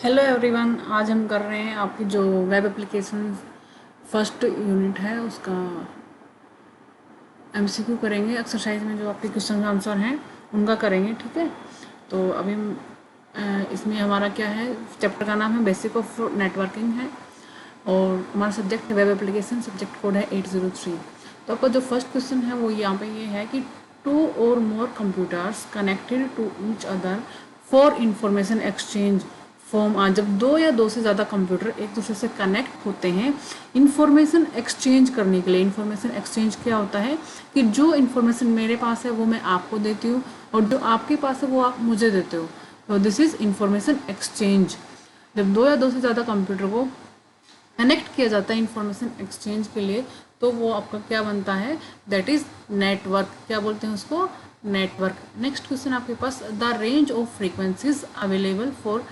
Hello everyone, आज हम कर रहे हैं आपकी जो वेब एप्लीकेशन फर्स्ट यूनिट है उसका एमसीक्यू करेंगे। एक्सरसाइज में जो आपके क्वेश्चन आंसर हैं उनका करेंगे, ठीक है। तो अभी इसमें हमारा क्या है, चैप्टर का नाम है बेसिक ऑफ नेटवर्किंग है और हमारा सब्जेक्ट है वेब एप्लीकेशन, सब्जेक्ट कोड है 803। तो आपका जो फर्स्ट क्वेश्चन है वो यहाँ पे ये है कि टू और more computers connected to each other for information exchange form आ। जब दो या दो से ज़्यादा कंप्यूटर एक दूसरे से कनेक्ट होते हैं इंफॉर्मेशन एक्सचेंज करने के लिए। इंफॉर्मेशन एक्सचेंज क्या होता है कि जो इंफॉर्मेशन मेरे पास है वो मैं आपको देती हूँ और जो आपके पास है वो आप मुझे देते हो। तो दिस इज इंफॉर्मेशन एक्सचेंज। जब दो या दो से ज़्यादा कंप्यूटर को कनेक्ट किया जाता है इंफॉर्मेशन एक्सचेंज के लिए तो वो आपका क्या बनता है, दैट इज नेटवर्क। क्या बोलते हैं उसको, नेटवर्क। नेक्स्ट क्वेश्चन आपके पास, the range of frequencies available for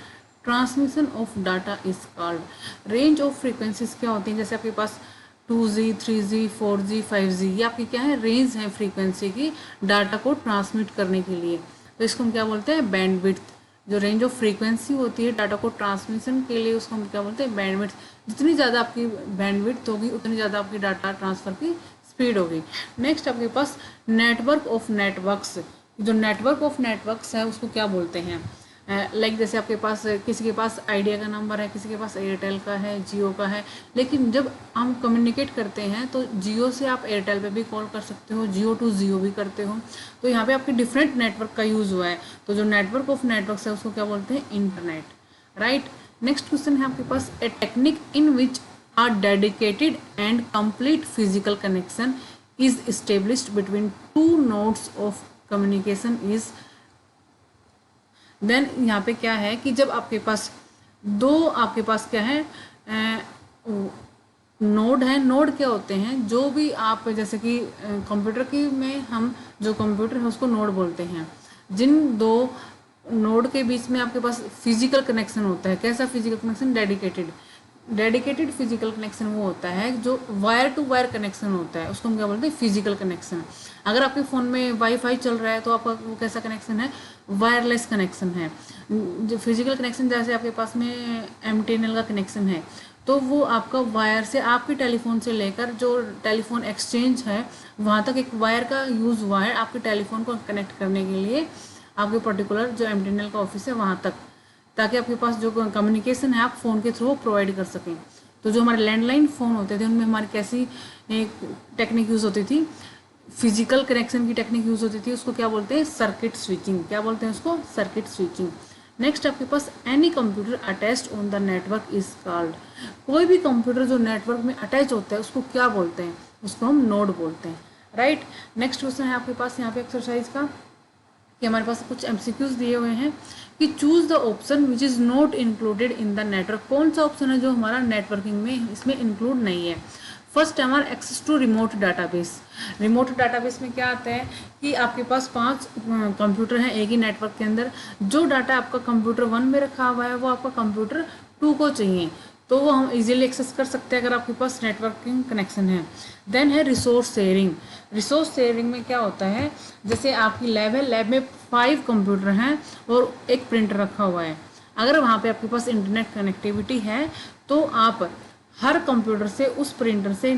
transmission of data is called. Range of frequencies क्या होती हैं, जैसे आपके पास 2G 3G 4G 5G, ये आपकी क्या है, रेंज है फ्रीक्वेंसी की डाटा को ट्रांसमिट करने के लिए। तो इसको हम क्या बोलते हैं, बैंडविड्थ। जो रेंज ऑफ फ्रीक्वेंसी होती है डाटा को ट्रांसमिशन के लिए उसको हम क्या बोलते हैं, बैंडविड्थ। जितनी ज़्यादा आपकी बैंडविड्थ होगी उतनी ज़्यादा आपकी डाटा ट्रांसफ़र की स्पीड होगी। नेक्स्ट आपके पास नेटवर्क ऑफ नेटवर्क्स। जो नेटवर्क ऑफ नेटवर्क्स है उसको क्या बोलते हैं, लाइक जैसे आपके पास किसी के पास आइडिया का नंबर है, किसी के पास एयरटेल का है, जियो का है, लेकिन जब हम कम्युनिकेट करते हैं तो जियो से आप एयरटेल पे भी कॉल कर सकते हो, जियो टू जियो भी करते हो। तो यहाँ पे आपके डिफरेंट नेटवर्क का यूज़ हुआ है। तो जो नेटवर्क ऑफ नेटवर्क्स है उसको क्या बोलते हैं, इंटरनेट, राइट। नेक्स्ट क्वेश्चन है आपके पास, a technique in which a dedicated and complete physical connection is established between two nodes of communication is। Then यहाँ पे क्या है कि जब आपके पास दो, आपके पास क्या है, नोड है। नोड क्या होते हैं, जो भी आप जैसे कि कंप्यूटर की में हम जो कंप्यूटर है उसको नोड बोलते हैं। जिन दो नोड के बीच में आपके पास फिजिकल कनेक्शन होता है। कैसा physical connection, dedicated. Dedicated physical connection वो होता है जो वायर टू वायर कनेक्शन होता है, उसको हम क्या बोलते हैं, फिजिकल कनेक्शन। अगर आपके फ़ोन में वाईफाई चल रहा है तो आपका वो कैसा कनेक्शन है, वायरलेस कनेक्शन है। जो फिजिकल कनेक्शन, जैसे आपके पास में एमटीएनएल का कनेक्शन है तो वो आपका वायर से आपके टेलीफोन से लेकर जो टेलीफोन एक्सचेंज है वहाँ तक एक वायर का यूज़ हुआ है आपके टेलीफोन को कनेक्ट करने के लिए, आपके पर्टिकुलर जो एमटीएनएल का ऑफिस है वहाँ तक, ताकि आपके पास जो कम्युनिकेशन है आप फ़ोन के थ्रू प्रोवाइड कर सकें। तो जो हमारे लैंडलाइन फ़ोन होते थे उनमें हमारी कैसी एक टेक्निक यूज़ होती थी, फिजिकल कनेक्शन की टेक्निक यूज़ होती थी, उसको क्या बोलते हैं, सर्किट स्विचिंग। क्या बोलते हैं उसको, सर्किट स्विचिंग। नेक्स्ट आपके पास, any computer attached on the network is called. कोई भी कंप्यूटर जो नेटवर्क में अटैच होता है उसको क्या बोलते हैं, उसको हम नोड बोलते हैं, राइट। नेक्स्ट क्वेश्चन है आपके पास यहाँ पे एक्सरसाइज का कि हमारे पास कुछ एमसीक्यूज दिए हुए हैं कि choose the option which is not included in the network. कौन सा ऑप्शन है जो हमारा नेटवर्किंग में इसमें इंक्लूड नहीं है। फर्स्ट है हमारा access to remote database. Remote database में क्या आता है कि आपके पास 5 कंप्यूटर हैं एक ही नेटवर्क के अंदर। जो डाटा आपका कंप्यूटर 1 में रखा हुआ है वो आपका कंप्यूटर 2 को चाहिए, तो वो हम इजीली एक्सेस कर सकते हैं अगर आपके पास नेटवर्किंग कनेक्शन है। देन है रिसोर्स शेयरिंग। रिसोर्स शेयरिंग में क्या होता है, जैसे आपकी लैब है, लैब में 5 कंप्यूटर हैं और एक प्रिंटर रखा हुआ है। अगर वहाँ पे आपके पास इंटरनेट कनेक्टिविटी है तो आप हर कंप्यूटर से उस प्रिंटर से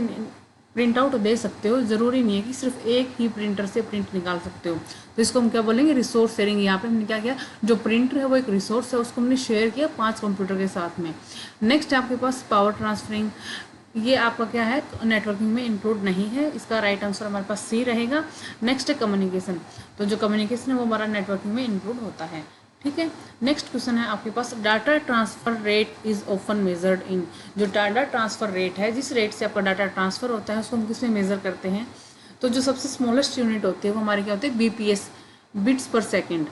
प्रिंट आउट दे सकते हो। ज़रूरी नहीं है कि सिर्फ एक ही प्रिंटर से प्रिंट निकाल सकते हो। तो इसको हम क्या बोलेंगे, रिसोर्स शेयरिंग। यहाँ पे हमने क्या किया, जो प्रिंटर है वो एक रिसोर्स है, उसको हमने शेयर किया 5 कंप्यूटर के साथ में। नेक्स्ट आपके पास पावर ट्रांसफरिंग। ये आपका क्या है, नेटवर्किंग में इंक्लूड नहीं है। इसका राइट आंसर हमारे पास सी रहेगा। नेक्स्ट है कम्युनिकेशन। तो जो कम्युनिकेशन है वो हमारा नेटवर्किंग में इंक्लूड होता है, ठीक है। नेक्स्ट क्वेश्चन है आपके पास, data transfer rate is often measured in. जो डाटा ट्रांसफर रेट है, जिस रेट से आपका डाटा ट्रांसफर होता है उसको हम किस में मेजर करते हैं। तो जो सबसे स्मॉलेस्ट यूनिट होती है वो हमारी क्या होती है, बीपीएस, बिट्स पर सेकेंड,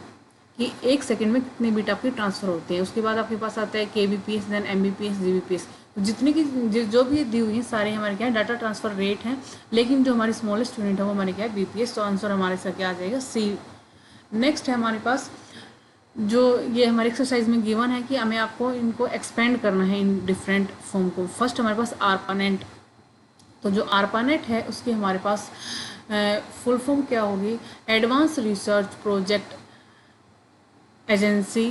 कि एक सेकंड में कितने बिट आपकी ट्रांसफर होते हैं। उसके बाद आपके पास आता है केबीपीएस, देन एमबीपीएस, जीबीपीएस। जितनी की जो भी दी हुई है सारे हमारे क्या है, डाटा ट्रांसफर रेट हैं। लेकिन जो हमारी स्मॉलेस्ट यूनिट है वो हमारे क्या है, बीपीएस। तो आंसर हमारे साथ क्या आ जाएगा, सी। नेक्स्ट है हमारे पास, जो ये हमारे एक्सरसाइज में गिवन है कि हमें आपको इनको एक्सपेंड करना है इन डिफरेंट फॉर्म को। फर्स्ट हमारे पास आरपानेट। तो जो आरपानेट है उसकी हमारे पास फुल फॉर्म क्या होगी, advance research project agency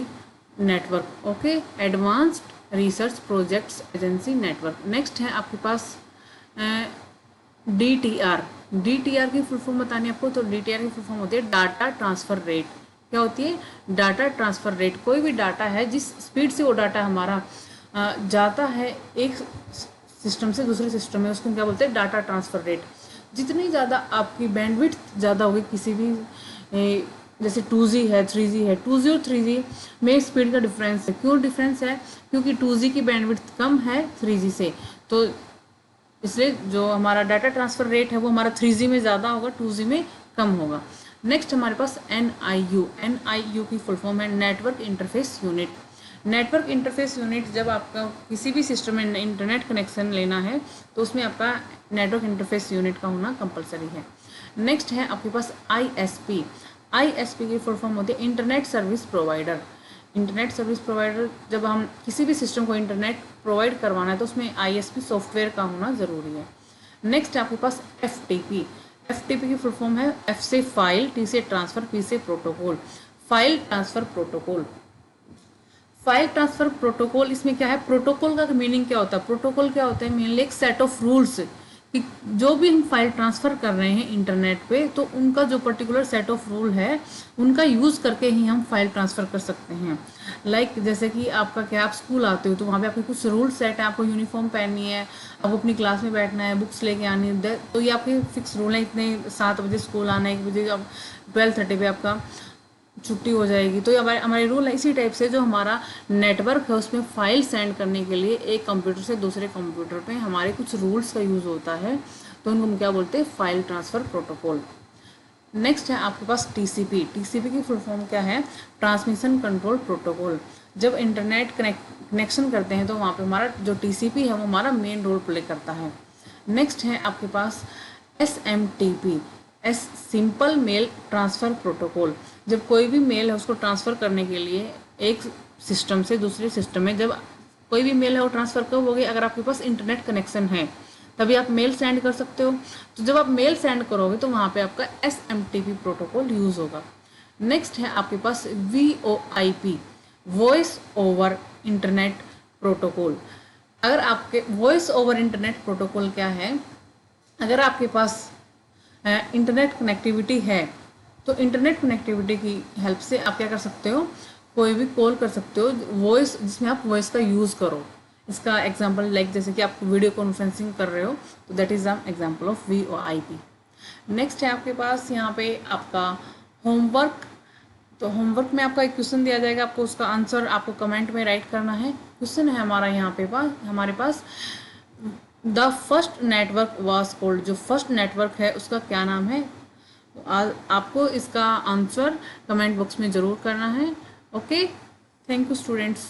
network, okay, advanced research projects agency network. Next है आपके पास DTR। DTR की फुल फॉर्म बतानी है आपको, तो DTR की फुल फॉर्म होती है डाटा ट्रांसफ़र रेट। क्या होती है? Data transfer rate. कोई भी डाटा है जिस स्पीड से वो डाटा हमारा जाता है एक सिस्टम से दूसरे सिस्टम में, उसको क्या बोलते हैं? Data transfer rate. जितनी ज़्यादा आपकी बैंडविड्थ ज़्यादा होगी किसी भी जैसे 2G है 3G है, 2G और 3G में स्पीड का डिफरेंस है। क्यों डिफरेंस है? क्योंकि 2G की बैंडविड्थ कम है 3G से, तो इसलिए जो हमारा डाटा ट्रांसफ़र रेट है वो हमारा 3G में ज़्यादा होगा, 2G में कम होगा। नेक्स्ट हमारे पास NIU। NIU की फुल फॉर्म है network interface unit. Network interface unit, जब आपका किसी भी सिस्टम में इंटरनेट कनेक्शन लेना है तो उसमें आपका नेटवर्क इंटरफेस यूनिट का होना कंपलसरी है। नेक्स्ट है आपके पास ISP। ISP की फुल फॉर्म होती है internet service provider. Internet service provider, जब हम किसी भी सिस्टम को इंटरनेट प्रोवाइड करवाना है तो उसमें ISP सॉफ्टवेयर का होना ज़रूरी है। नेक्स्ट है आपके पास FTP। FTP की फुल फॉर्म है F से फाइल, T से ट्रांसफ़र, P से protocol. File transfer protocol. File transfer protocol, इसमें क्या है? प्रोटोकॉल का मीनिंग क्या होता है? प्रोटोकॉल क्या होता है? मेनली एक सेट ऑफ रूल्स कि जो भी हम फाइल ट्रांसफ़र कर रहे हैं इंटरनेट पे, तो उनका जो पर्टिकुलर सेट ऑफ रूल है उनका यूज़ करके ही हम फाइल ट्रांसफ़र कर सकते हैं। लाइक जैसे कि आपका क्या, आप स्कूल आते हो तो वहाँ पे आपके कुछ रूल सेट है, आपको यूनिफॉर्म पहननी है, आपको अपनी क्लास में बैठना है, बुक्स लेके आनी है, तो ये आपके फिक्स रूल है। इतने 7 बजे स्कूल आना है, 1 बजे, अब 12:30 पे आपका छुट्टी हो जाएगी। तो ये हमारे रूल है। इसी टाइप से जो हमारा नेटवर्क है उसमें फ़ाइल सेंड करने के लिए एक कंप्यूटर से दूसरे कंप्यूटर पे हमारे कुछ रूल्स का यूज़ होता है, तो उनको हम क्या बोलते हैं? File transfer protocol. नेक्स्ट है आपके पास TCP। TCP की फुल फॉर्म क्या है? Transmission control protocol. जब इंटरनेट कनेक्शन करते हैं तो वहाँ पे हमारा जो TCP है वो हमारा मेन रोल प्ले करता है। नेक्स्ट है आपके पास SMTP। Simple mail transfer protocol. जब कोई भी मेल है उसको ट्रांसफ़र करने के लिए एक सिस्टम से दूसरे सिस्टम में, जब कोई भी मेल है वो ट्रांसफ़र कब होगी? अगर आपके पास इंटरनेट कनेक्शन है तभी आप मेल सेंड कर सकते हो। तो जब आप मेल सेंड करोगे तो वहाँ पे आपका SMTP प्रोटोकॉल यूज़ होगा। नेक्स्ट है आपके पास VoIP, voice over internet protocol. अगर आपके वॉइस ओवर इंटरनेट प्रोटोकॉल क्या है? अगर आपके पास इंटरनेट कनेक्टिविटी है तो इंटरनेट कनेक्टिविटी की हेल्प से आप क्या कर सकते हो? कोई भी कॉल कर सकते हो वॉइस, जिसमें आप वॉइस का यूज़ करो। इसका एग्जांपल लाइक जैसे कि आप वीडियो कॉन्फ्रेंसिंग कर रहे हो, तो that is an example of VoIP। Next है आपके पास यहाँ पे आपका होमवर्क। तो होमवर्क में आपका एक क्वेश्चन दिया जाएगा, आपको उसका आंसर आपको कमेंट में राइट करना है। क्वेश्चन है हमारा यहाँ पे हमारे पास the first network was called. जो फर्स्ट नेटवर्क है उसका क्या नाम है? आपको इसका आंसर कमेंट बॉक्स में ज़रूर करना है। Okay, thank you students.